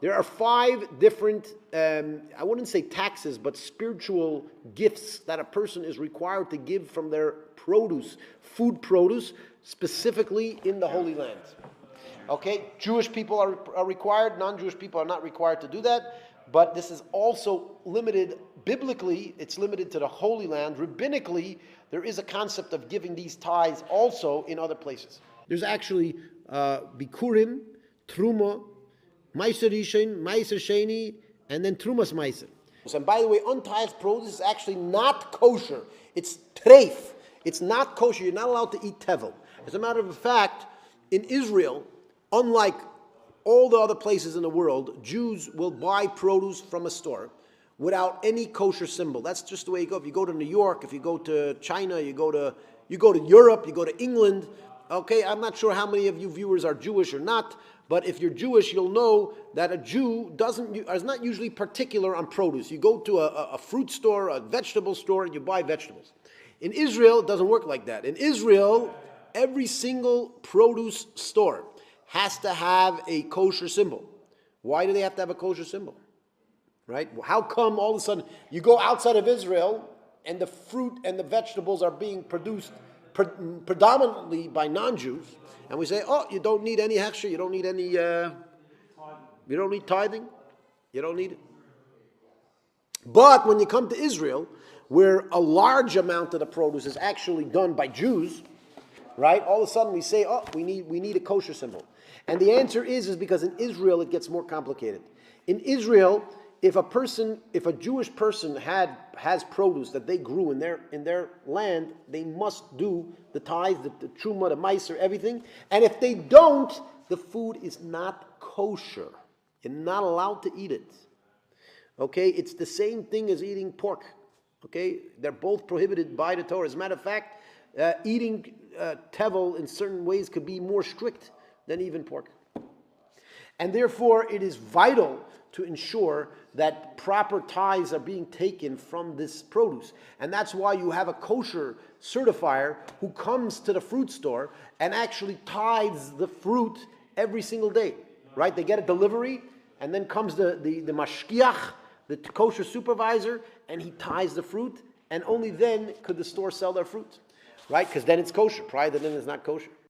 There are 5 different, I wouldn't say taxes, but spiritual gifts that a person is required to give from their produce, food produce, specifically in the Holy Land. Okay, Jewish people are required, non-Jewish people are not required to do that, but this is also limited, biblically, it's limited to the Holy Land. Rabbinically, there is a concept of giving these tithes also in other places. There's actually Bikurim, Truma, Meiser Rishon, Meiser Sheni, and then Trumas Meiser. And by the way, untithed produce is actually not kosher. It's treif. It's not kosher. You're not allowed to eat tevel. As a matter of fact, in Israel, unlike all the other places in the world, Jews will buy produce from a store without any kosher symbol. That's just the way you go. If you go to New York, if you go to China, you go to Europe, you go to England. Okay, I'm not sure how many of you viewers are Jewish or not, but if you're Jewish, you'll know that a Jew is not usually particular on produce. You go to a fruit store, a vegetable store, and you buy vegetables. In Israel, it doesn't work like that. In Israel, every single produce store has to have a kosher symbol. Why do they have to have a kosher symbol? Right? How come all of a sudden you go outside of Israel and the fruit and the vegetables are being produced predominantly by non-Jews, and we say, oh, you don't need any hechsher, you don't need any, you don't need tithing, you don't need it. But when you come to Israel, where a large amount of the produce is actually done by Jews, right? All of a sudden we say, oh, we need a kosher symbol. And the answer is because in Israel it gets more complicated. In Israel, if a Jewish person has produce that they grew in their land, they must do the tithe, the truma, the meiser, everything. And if they don't, the food is not kosher. You're not allowed to eat it. Okay, it's the same thing as eating pork. Okay, they're both prohibited by the Torah. As a matter of fact, eating tevel in certain ways could be more strict than even pork. And therefore, it is vital to ensure that proper tithes are being taken from this produce. And that's why you have a kosher certifier who comes to the fruit store and actually tithes the fruit every single day, right? They get a delivery, and then comes the mashkiach, the kosher supervisor, and he tithes the fruit, and only then could the store sell their fruit, right? Because then it's kosher. Prior to then, it's not kosher.